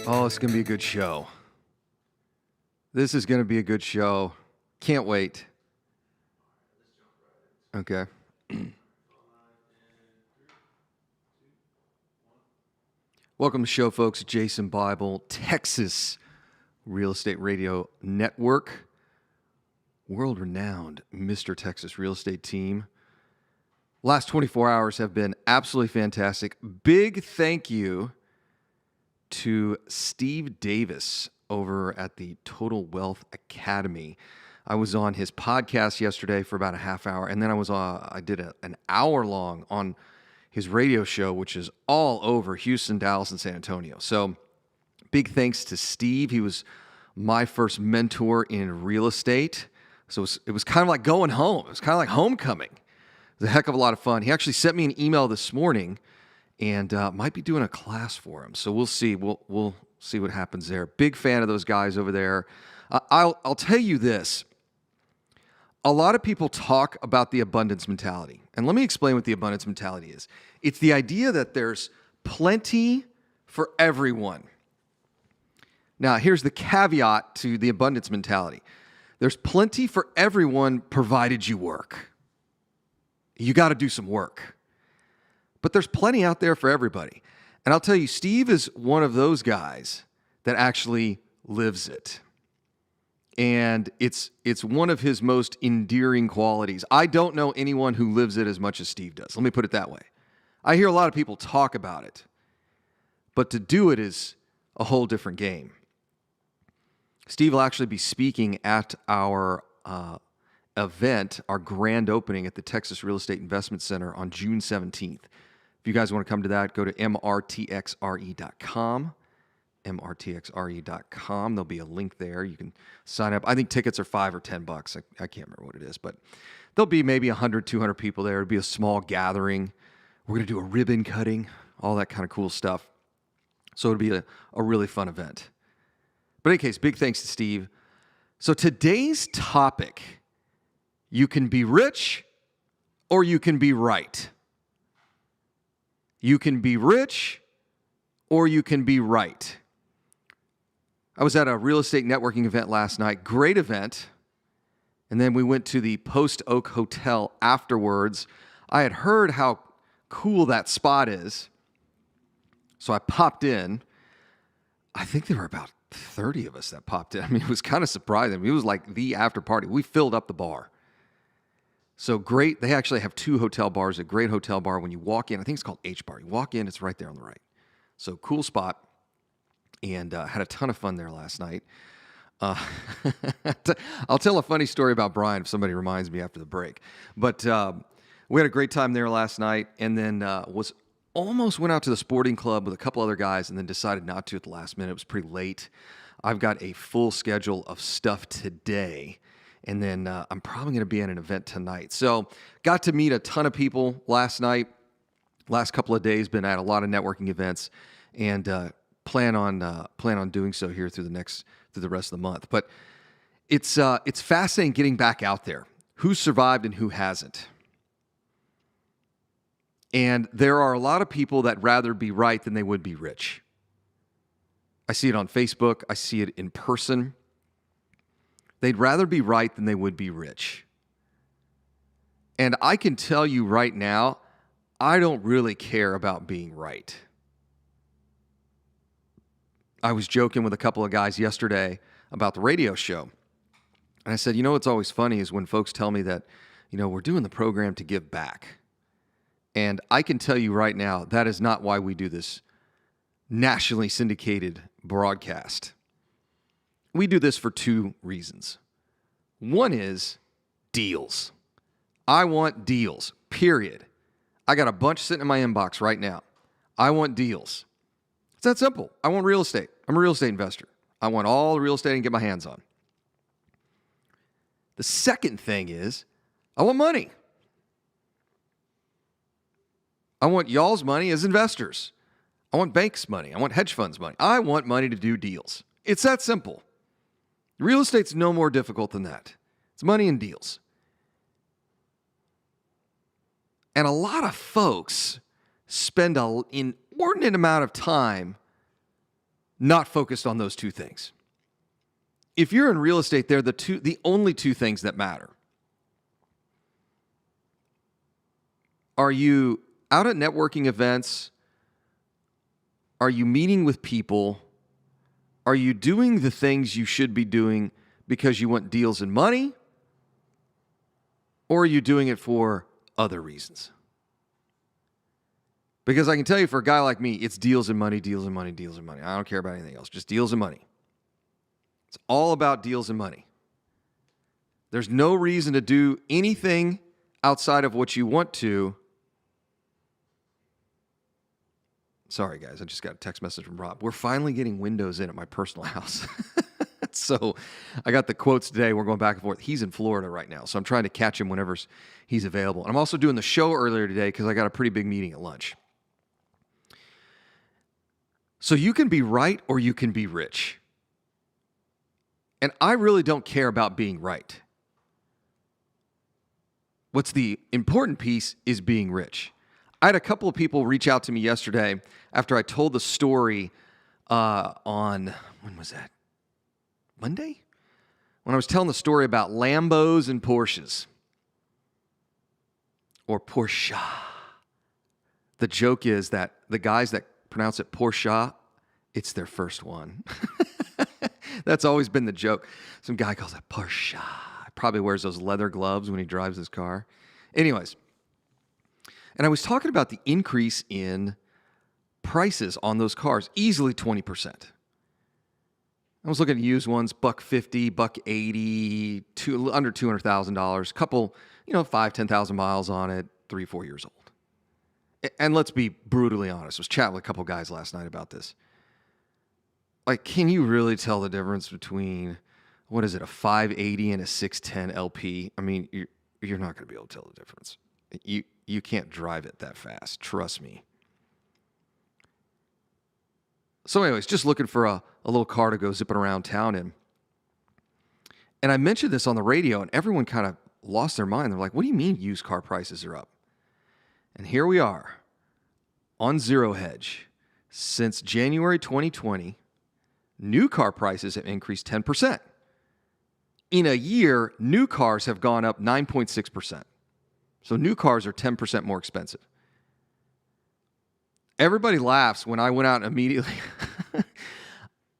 Oh, it's going to be a good show. This is going to be a good show. Can't wait. Okay. Welcome to the show, folks. Jason Bible, Texas Real Estate Radio Network. World-renowned Mr. Texas Real Estate team. Last 24 hours have been absolutely fantastic. Big thank you to Steve Davis over at the Total Wealth Academy. I was on his podcast yesterday for about a half hour, and then I did an hour long on his radio show, which is all over Houston, Dallas, and San Antonio. So big thanks to Steve. He was my first mentor in real estate. So it was kind of like going home. It was kind of like homecoming. It was a heck of a lot of fun. He actually sent me an email this morning and might be doing a class for him. So we'll see. We'll see what happens there. Big fan of those guys over there. I'll tell you this. A lot of people talk about the abundance mentality. And let me explain what the abundance mentality is. It's the idea that there's plenty for everyone. Now, here's the caveat to the abundance mentality. There's plenty for everyone provided you work. You got to do some work. But there's plenty out there for everybody. And I'll tell you, Steve is one of those guys that actually lives it. And it's one of his most endearing qualities. I don't know anyone who lives it as much as Steve does. Let me put it that way. I hear a lot of people talk about it, but to do it is a whole different game. Steve will actually be speaking at our event, our grand opening at the Texas Real Estate Investment Center on June 17th. If you guys want to come to that, go to mrtxre.com. mrtxre.com. There'll be a link there. You can sign up. I think tickets are $5 or $10. I can't remember what it is, but there'll be maybe 100, 200 people there. It'll be a small gathering. We're going to do a ribbon cutting, all that kind of cool stuff. So it'll be a really fun event. But in any case, big thanks to Steve. So today's topic, you can be rich or you can be right. You can be rich or you can be right. I was at a real estate networking event last night. Great event. And then we went to the Post Oak Hotel afterwards. I had heard how cool that spot is. So I popped in. I think there were about 30 of us that popped in. I mean, it was kind of surprising. It was like the after party. We filled up the bar. So great. They actually have two hotel bars, a great hotel bar. When you walk in, I think it's called H Bar. You walk in, it's right there on the right. So cool spot. And had a ton of fun there last night. I'll tell a funny story about Brian if somebody reminds me after the break. But we had a great time there last night, and then almost went out to the sporting club with a couple other guys and then decided not to at the last minute. It was pretty late. I've got a full schedule of stuff today, and then I'm probably going to be at an event tonight. So got to meet a ton of people last night. Last couple of days, been at a lot of networking events, and plan on doing so here through the rest of the month. But it's fascinating getting back out there. Who survived and who hasn't? And there are a lot of people that rather be right than they would be rich. I see it on Facebook. I see it in person. They'd rather be right than they would be rich. And I can tell you right now, I don't really care about being right. I was joking with a couple of guys yesterday about the radio show. And I said, what's always funny is when folks tell me that, we're doing the program to give back. And I can tell you right now, that is not why we do this nationally syndicated broadcast. We do this for two reasons. One is deals. I want deals, period. I got a bunch sitting in my inbox right now. I want deals. It's that simple. I want real estate. I'm a real estate investor. I want all the real estate I can get my hands on. The second thing is I want money. I want y'all's money as investors. I want banks' money. I want hedge funds' money. I want money to do deals. It's that simple. Real estate's no more difficult than that. It's money and deals. And a lot of folks spend an inordinate amount of time not focused on those two things. If you're in real estate, they're the only two things that matter. Are you out at networking events? Are you meeting with people? Are you doing the things you should be doing because you want deals and money? Or are you doing it for other reasons? Because I can tell you for a guy like me, it's deals and money, deals and money, deals and money. I don't care about anything else, just deals and money. It's all about deals and money. There's no reason to do anything outside of what you want to. Sorry, guys, I just got a text message from Rob. We're finally getting windows in at my personal house. So I got the quotes today. We're going back and forth. He's in Florida right now, so I'm trying to catch him whenever he's available. And I'm also doing the show earlier today because I got a pretty big meeting at lunch. So you can be right or you can be rich. And I really don't care about being right. What's the important piece is being rich. I had a couple of people reach out to me yesterday after I told the story on, when was that? Monday? When I was telling the story about Lambos and Porsches. Or Porsche. The joke is that the guys that pronounce it Porsche, it's their first one. That's always been the joke. Some guy calls it Porsche. Probably wears those leather gloves when he drives his car. Anyways. And I was talking about the increase in prices on those cars, easily 20%. I was looking at used ones, $150, $180, under $200,000, couple, 5,000-10,000 miles on it, 3-4 years old. And let's be brutally honest. I was chatting with a couple guys last night about this. Like, can you really tell the difference between, a 580 and a 610 LP? I mean, you're not going to be able to tell the difference. You can't drive it that fast. Trust me. So anyways, just looking for a little car to go zipping around town in. And I mentioned this on the radio, and everyone kind of lost their mind. They're like, what do you mean used car prices are up? And here we are on Zero Hedge. Since January 2020, new car prices have increased 10%. In a year, new cars have gone up 9.6%. So new cars are 10% more expensive. Everybody laughs when I went out and immediately,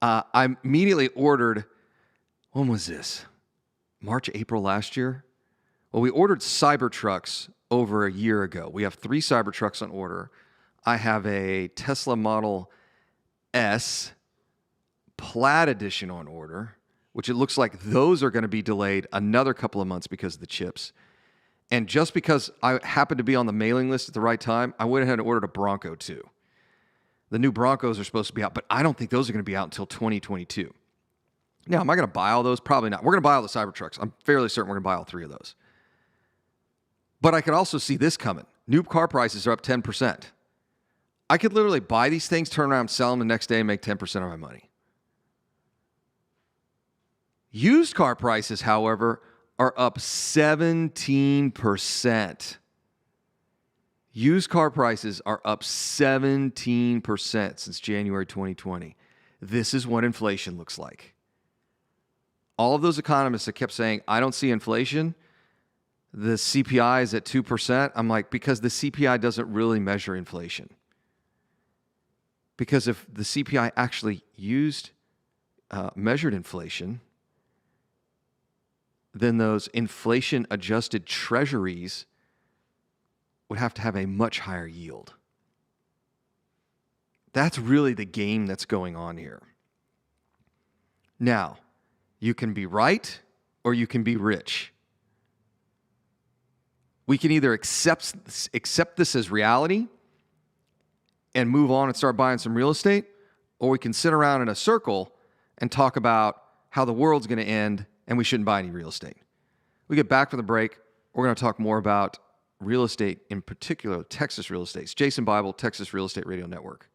I immediately ordered, when was this? March, April last year? Well, we ordered Cybertrucks over a year ago. We have 3 Cybertrucks on order. I have a Tesla Model S Plaid Edition on order, which it looks like those are going to be delayed another couple of months because of the chips. And just because I happened to be on the mailing list at the right time, I went ahead and ordered a Bronco too. The new Broncos are supposed to be out, but I don't think those are going to be out until 2022. Now, am I going to buy all those? Probably not. We're going to buy all the Cybertrucks. I'm fairly certain we're going to buy all 3 of those. But I could also see this coming. New car prices are up 10%. I could literally buy these things, turn around, sell them the next day, and make 10% of my money. Used car prices, however, are up 17%. Used car prices are up 17% since January 2020. This is what inflation looks like. All of those economists that kept saying, I don't see inflation, the CPI is at 2%. I'm like, because the CPI doesn't really measure inflation. Because if the CPI actually measured inflation, then those inflation-adjusted treasuries would have to have a much higher yield. That's really the game that's going on here. Now, you can be right or you can be rich. We can either accept this as reality and move on and start buying some real estate, or we can sit around in a circle and talk about how the world's going to end and we shouldn't buy any real estate. We get back from the break. We're going to talk more about real estate, in particular, Texas real estate. It's Jason Bible, Texas Real Estate Radio Network.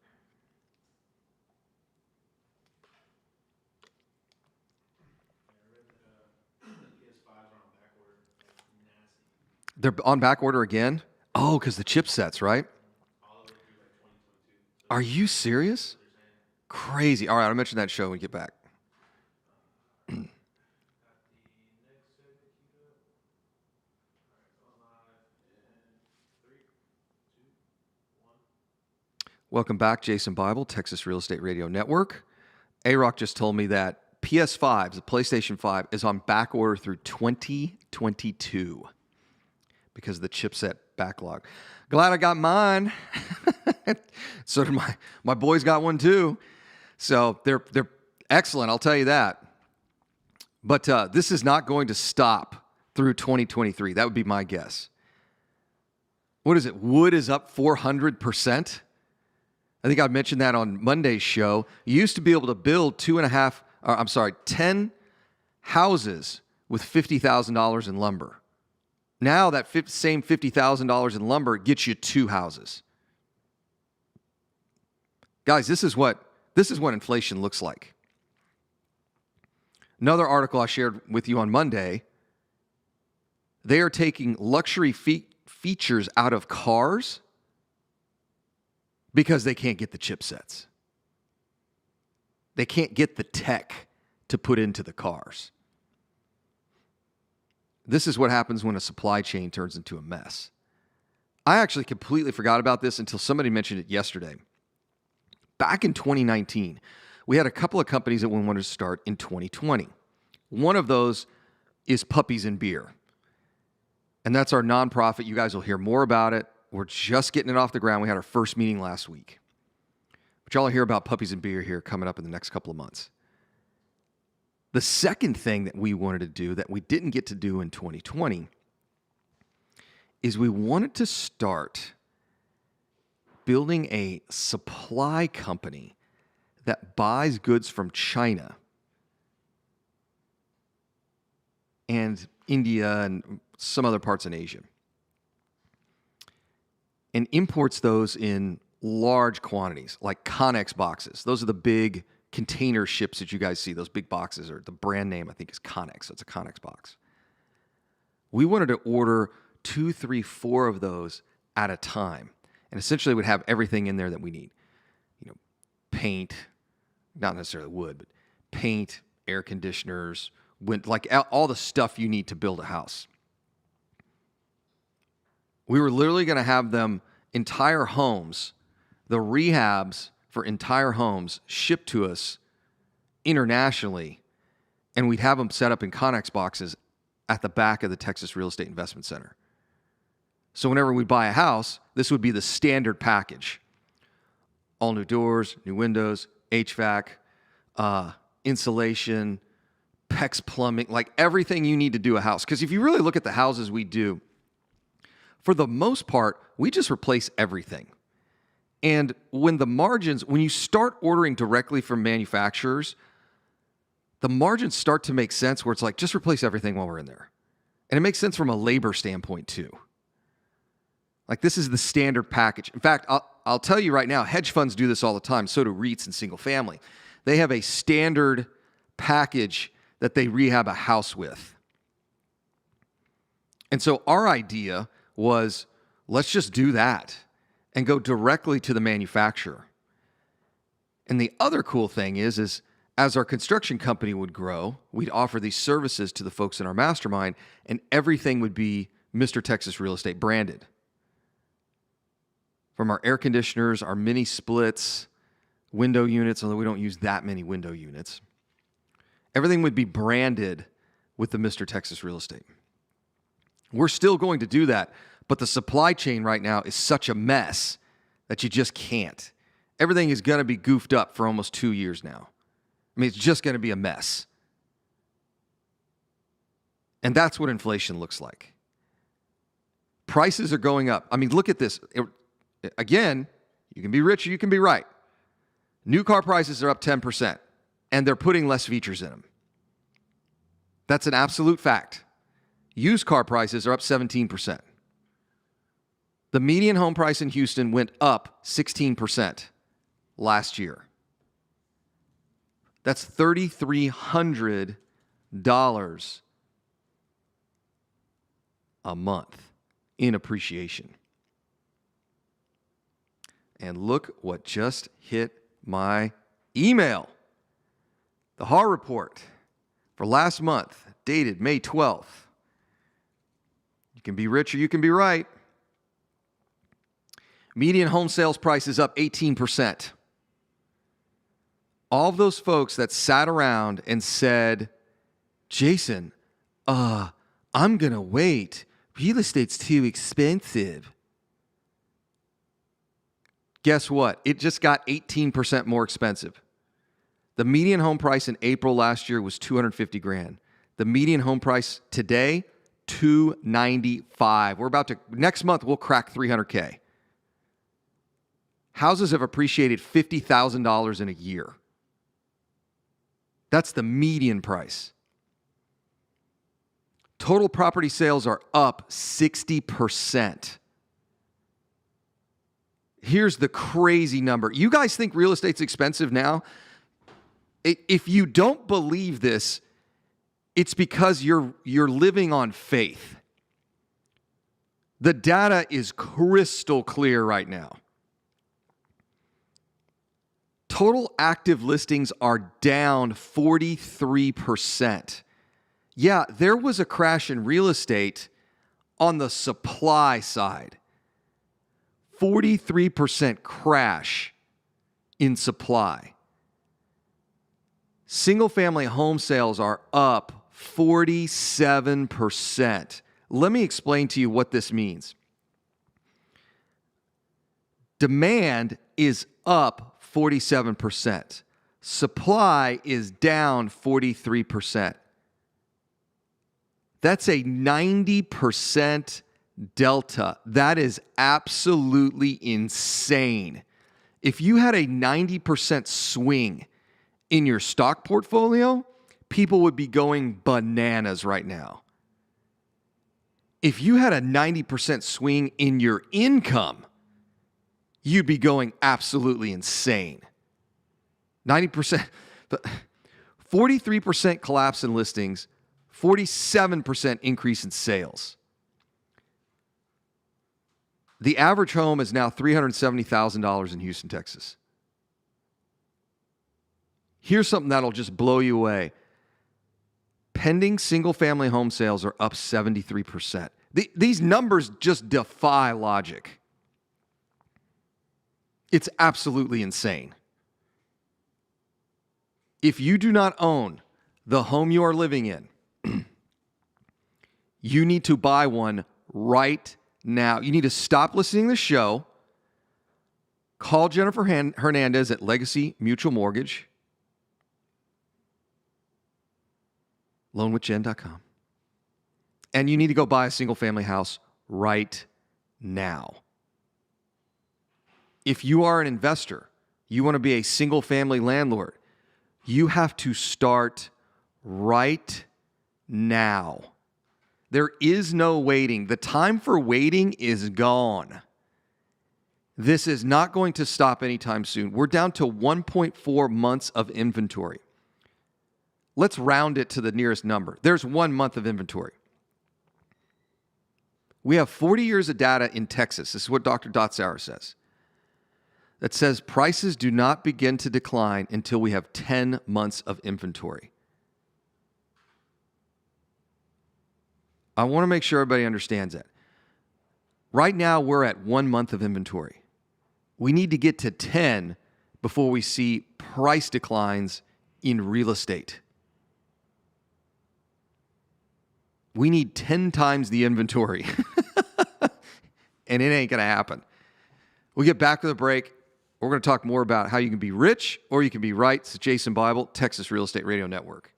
They're on back order again? Oh, because the chipsets, right? Are you serious? Crazy. All right, I'll mention that show when we get back. Welcome back, Jason Bible, Texas Real Estate Radio Network. A-Rock just told me that PS5, the PlayStation 5, is on back order through 2022 because of the chipset backlog. Glad I got mine. So did my boys got one too. So they're excellent, I'll tell you that. But this is not going to stop through 2023. That would be my guess. What is it? Wood is up 400%. I think I mentioned that on Monday's show. You used to be able to build 10 houses with $50,000 in lumber. Now that same $50,000 in lumber gets you 2 houses. Guys, this is what inflation looks like. Another article I shared with you on Monday, they are taking luxury features out of cars because they can't get the chipsets. They can't get the tech to put into the cars. This is what happens when a supply chain turns into a mess. I actually completely forgot about this until somebody mentioned it yesterday. Back in 2019, we had a couple of companies that we wanted to start in 2020. One of those is Puppies and Beer. And that's our nonprofit. You guys will hear more about it. We're just getting it off the ground. We had our first meeting last week. But y'all will hear about Puppies and Beer here coming up in the next couple of months. The second thing that we wanted to do that we didn't get to do in 2020 is we wanted to start building a supply company that buys goods from China and India and some other parts in Asia and imports those in large quantities, like Connex boxes. Those are the big container ships that you guys see. Those big boxes, or the brand name, I think, is Connex. So it's a Connex box. We wanted to order 2, 3, 4 of those at a time. And essentially would have everything in there that we need. Paint, not necessarily wood, but paint, air conditioners, like all the stuff you need to build a house. We were literally going to have them entire homes, the rehabs for entire homes shipped to us internationally, and we'd have them set up in Connex boxes at the back of the Texas Real Estate Investment Center. So whenever we buy a house, this would be the standard package. All new doors, new windows, HVAC, insulation, PEX plumbing, like everything you need to do a house. Because if you really look at the houses we do, for the most part, we just replace everything. And when you start ordering directly from manufacturers, the margins start to make sense where it's like, just replace everything while we're in there. And it makes sense from a labor standpoint too. Like, this is the standard package. In fact, I'll tell you right now, hedge funds do this all the time. So do REITs and single family. They have a standard package that they rehab a house with. And so our idea was, let's just do that and go directly to the manufacturer. And the other cool thing is As our construction company would grow, we'd offer these services to the folks in our mastermind, and everything would be Mr. Texas Real Estate branded. From our air conditioners, our mini splits, window units, although we don't use that many window units. Everything would be branded with the Mr. Texas Real Estate. We're still going to do that, but the supply chain right now is such a mess that you just can't. Everything is going to be goofed up for almost 2 years now. I mean, it's just going to be a mess. And that's what inflation looks like. Prices are going up. I mean, look at this. Again, you can be rich or you can be right. New car prices are up 10%, and they're putting less features in them. That's an absolute fact. Used car prices are up 17%. The median home price in Houston went up 16% last year. That's $3,300 a month in appreciation. And look what just hit my email. The HAR report for last month, dated May 12th. You can be rich or you can be right. Median home sales price is up 18%. All of those folks that sat around and said, Jason, I'm going to wait. Real estate's too expensive. Guess what? It just got 18% more expensive. The median home price in April last year was $250,000. The median home price today, $295,000. We're about to, next month, we'll crack $300,000. Houses have appreciated $50,000 in a year. That's the median price. Total property sales are up 60%. Here's the crazy number. You guys think real estate's expensive now? If you don't believe this, it's because you're living on faith. The data is crystal clear right now. Total active listings are down 43%. Yeah, there was a crash in real estate on the supply side. 43% crash in supply. Single-family home sales are up 47%. Let me explain to you what this means. Demand is up 47%. Supply is down 43%. That's a 90% delta. That is absolutely insane. If you had a 90% swing in your stock portfolio, people would be going bananas right now. If you had a 90% swing in your income, you'd be going absolutely insane. 90%, 43% collapse in listings, 47% increase in sales. The average home is now $370,000 in Houston, Texas. Here's something that'll just blow you away. Pending single-family home sales are up 73%. These numbers just defy logic. It's absolutely insane. If you do not own the home you are living in, you need to buy one right now. You need to stop listening to the show. Call Jennifer Hernandez at Legacy Mutual Mortgage. loanwithjen.com. And you need to go buy a single-family house right now. If you are an investor, you want to be a single-family landlord, you have to start right now. There is no waiting. The time for waiting is gone. This is not going to stop anytime soon. We're down to 1.4 months of inventory. Let's round it to the nearest number. There's 1 month of inventory. We have 40 years of data in Texas. This is what Dr. Dotsauer says. that says prices do not begin to decline until we have 10 months of inventory. I want to make sure everybody understands that. Right now, we're at 1 month of inventory. We need to get to 10 before we see price declines in real estate. We need 10 times the inventory. And it ain't going to happen. We'll get back to the break. We're going to talk more about how you can be rich or you can be right. It's Jason Bible, Texas Real Estate Radio Network.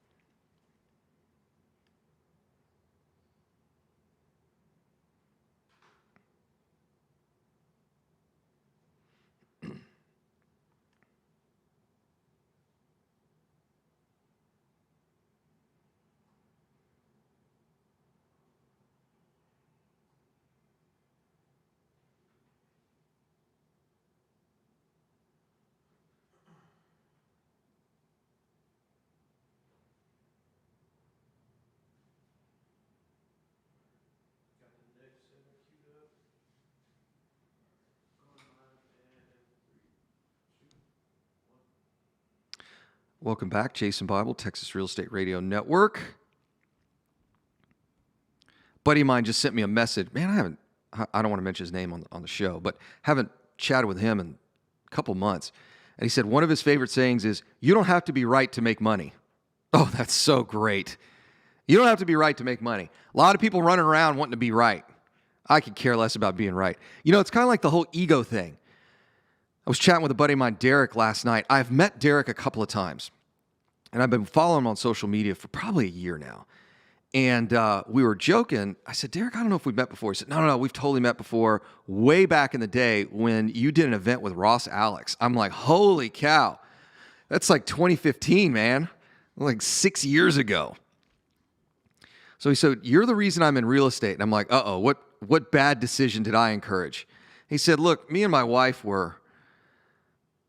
Welcome back, Jason Bible, Texas Real Estate Radio Network. Buddy of mine just sent me a message. Man, I don't want to mention his name on the show, but haven't chatted with him in a couple months. And he said one of his favorite sayings is, "You don't have to be right to make money." Oh, that's so great. You don't have to be right to make money. A lot of people running around wanting to be right. I could care less about being right. You know, it's kind of like the whole ego thing. I was chatting with a buddy of mine, Derek, last night. I've met Derek a couple of times, and I've been following him on social media for probably a year now. And we were joking. I said, "Derek, I don't know if we've met before." He said, No, we've totally met before way back in the day when you did an event with Ross Alex. I'm like, holy cow. That's like 2015, man. Like 6 years ago. So he said, "You're the reason I'm in real estate." And I'm like, uh-oh, what bad decision did I encourage? He said, "Look, me and my wife were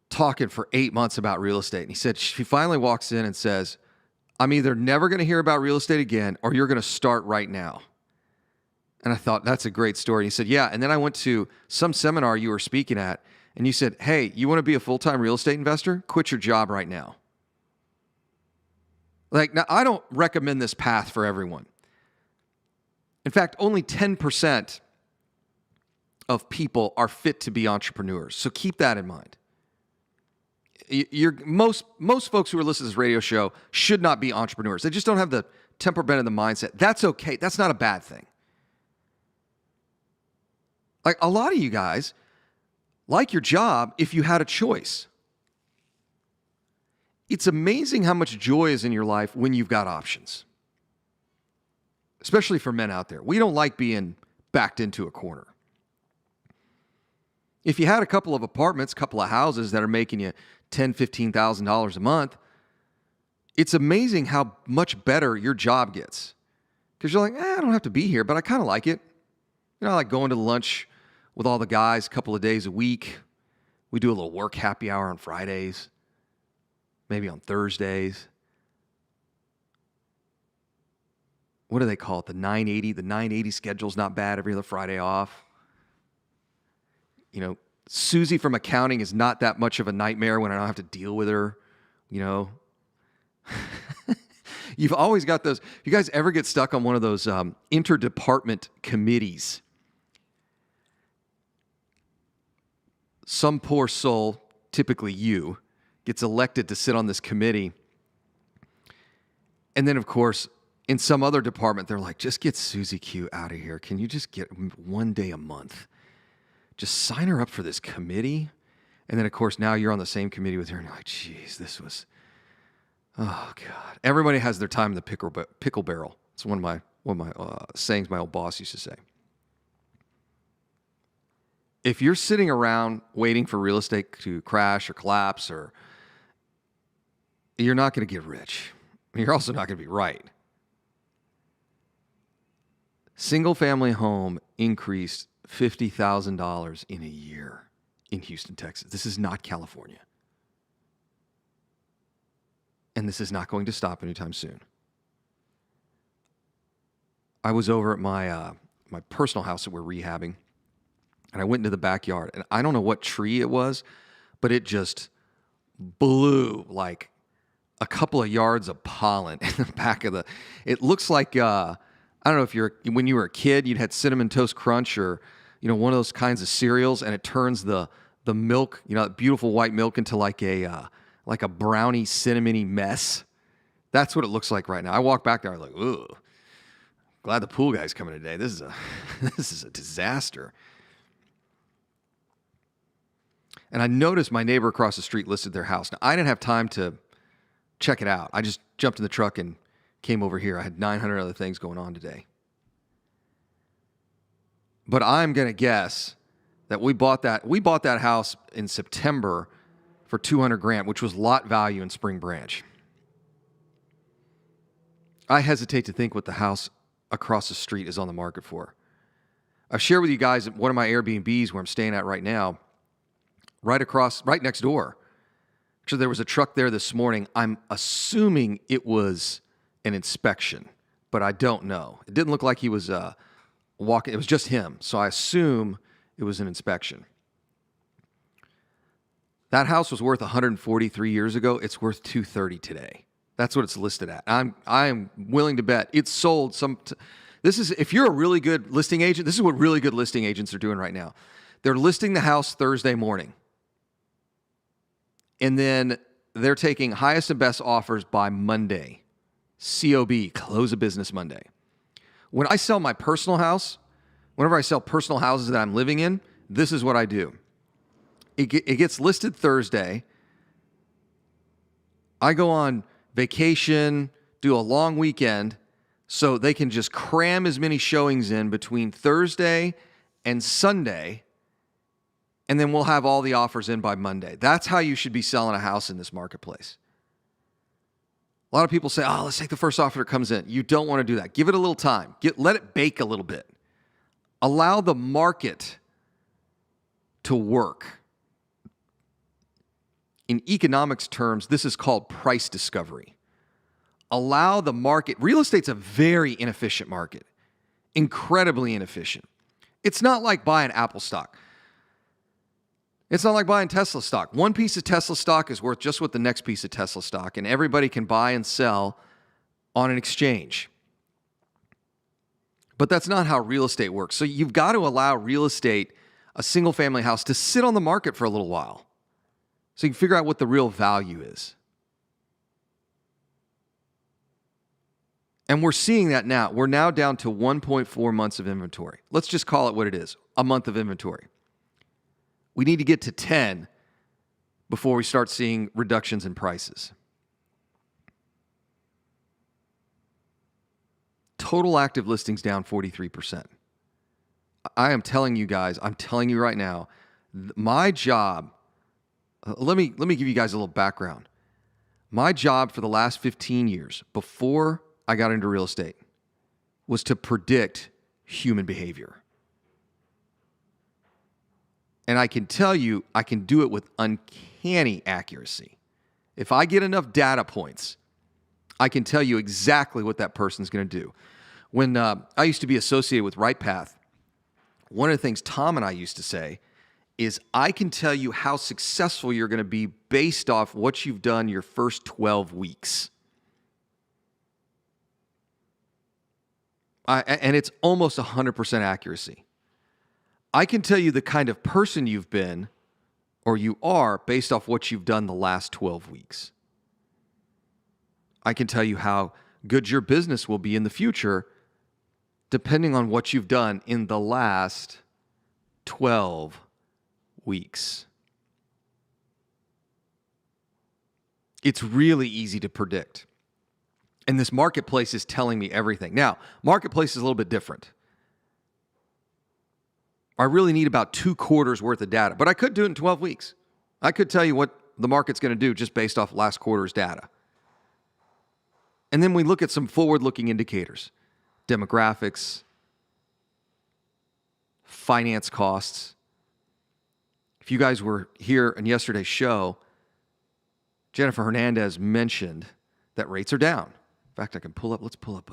talking for 8 months about real estate." And he said, she finally walks in and says, "I'm either never going to hear about real estate again or you're going to start right now." And I thought, that's a great story. And he said, "Yeah. And then I went to some seminar you were speaking at and you said, 'Hey, you want to be a full-time real estate investor? Quit your job right now.'" Like, now I don't recommend this path for everyone. In fact, only 10% of people are fit to be entrepreneurs. So keep that in mind. Most folks who are listening to this radio show should not be entrepreneurs. They just don't have the temperament and the mindset. That's okay. That's not a bad thing. Like, a lot of you guys like your job if you had a choice. It's amazing how much joy is in your life when you've got options. Especially for men out there. We don't like being backed into a corner. If you had a couple of apartments, a couple of houses that are making you $10,000, $15,000 a month, it's amazing how much better your job gets. Because you're like, I don't have to be here, but I kind of like it. You know, I like going to lunch with all the guys a couple of days a week. We do a little work happy hour on Fridays, maybe on Thursdays. What do they call it? The 980. The 980 schedule's not bad. Every other Friday off. You know, Susie from accounting is not that much of a nightmare when I don't have to deal with her, you know. You've always got those. If you guys ever get stuck on one of those interdepartment committees, some poor soul, typically you, gets elected to sit on this committee. And then, of course, in some other department, they're like, just get Susie Q out of here. Can you just get one day a month? Just sign her up for this committee. And then, of course, now you're on the same committee with her, and you're like, geez, this was, oh, God. Everybody has their time in the pickle barrel. It's one of my sayings my old boss used to say. If you're sitting around waiting for real estate to crash or collapse, or you're not going to get rich. You're also not going to be right. Single-family home increased $50,000 in a year in Houston, Texas. This is not California. And this is not going to stop anytime soon. I was over at my personal house that we're rehabbing, and I went into the backyard, and I don't know what tree it was, but it just blew like a couple of yards of pollen in the back of the. It looks like I don't know if when you were a kid, you'd had Cinnamon Toast Crunch or one of those kinds of cereals, and it turns the milk, that beautiful white milk, into like a brownie cinnamony mess. That's what it looks like right now. I walk back there, I'm like, ooh, glad the pool guy's coming today. This is a disaster. And I noticed my neighbor across the street listed their house. Now, I didn't have time to check it out. I just jumped in the truck and came over here. I had 900 other things going on today. But I'm going to guess that we bought that house in September for $200,000, which was lot value in Spring Branch. I hesitate to think what the house across the street is on the market for. I've shared with you guys one of my Airbnbs where I'm staying at right now, right next door. Actually, there was a truck there this morning. I'm assuming it was an inspection, but I don't know. It didn't look like he was walking. It was just him, so I assume it was an inspection. That house was worth $143 years ago. It's worth $230 today. That's what it's listed at. I'm willing to bet it's sold this is, if you're a really good listing agent, this is what really good listing agents are doing right now. They're listing the house Thursday morning. And then they're taking highest and best offers by Monday. COB, close of business Monday. When I sell my personal house, whenever I sell personal houses that I'm living in, this is what I do. It gets listed Thursday. I go on vacation, do a long weekend, so they can just cram as many showings in between Thursday and Sunday, and then we'll have all the offers in by Monday. That's how you should be selling a house in this marketplace. A lot of people say, let's take the first offer that comes in. You don't want to do that. Give it a little time. Let it bake a little bit. Allow the market to work. In economics terms, this is called price discovery. Allow the market. Real estate's a very inefficient market, incredibly inefficient. It's not like buying Apple stock. It's not like buying Tesla stock. One piece of Tesla stock is worth just what the next piece of Tesla stock, and everybody can buy and sell on an exchange. But that's not how real estate works. So you've got to allow real estate, a single-family house, to sit on the market for a little while so you can figure out what the real value is. And we're seeing that now. We're now down to 1.4 months of inventory. Let's just call it what it is, a month of inventory. We need to get to 10 before we start seeing reductions in prices. Total active listings down 43%. I am telling you guys, I'm telling you right now, my job, let me give you guys a little background. My job for the last 15 years, before I got into real estate, was to predict human behavior. And I can tell you, I can do it with uncanny accuracy. If I get enough data points, I can tell you exactly what that person's going to do. When I used to be associated with RightPath, one of the things Tom and I used to say is, I can tell you how successful you're going to be based off what you've done your first 12 weeks. And it's almost 100% accuracy. I can tell you the kind of person you've been or you are based off what you've done the last 12 weeks. I can tell you how good your business will be in the future depending on what you've done in the last 12 weeks. It's really easy to predict. And this marketplace is telling me everything. Now, marketplace is a little bit different. I really need about 2 quarters worth of data, but I could do it in 12 weeks. I could tell you what the market's going to do just based off last quarter's data. And then we look at some forward-looking indicators, demographics, finance costs. If you guys were here in yesterday's show, Jennifer Hernandez mentioned that rates are down. In fact, let's pull up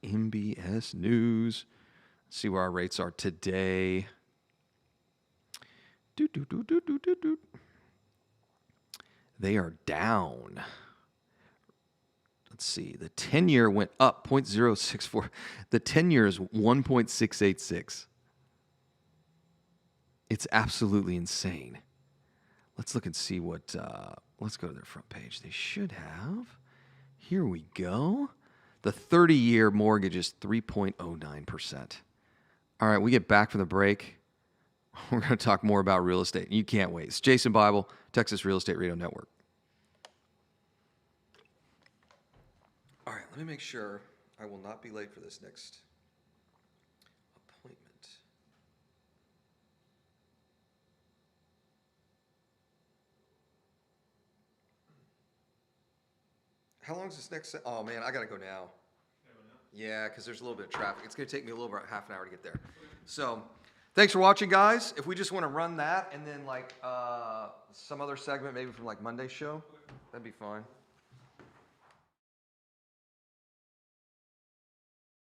MBS News. Let's see where our rates are today. They are down. Let's see. The 10-year went up 0.064. The 10-year is 1.686. It's absolutely insane. Let's look and see what, let's go to their front page. They should have. Here we go. The 30-year mortgage is 3.09%. All right, we get back from the break. We're going to talk more about real estate. You can't wait. It's Jason Bible, Texas Real Estate Radio Network. All right, let me make sure I will not be late for this next appointment. How long is this next? Oh, man, I got to go now. Yeah, because there's a little bit of traffic. It's going to take me a little over half an hour to get there. So thanks for watching, guys. If we just want to run that and then like some other segment maybe from like Monday's show, that'd be fine.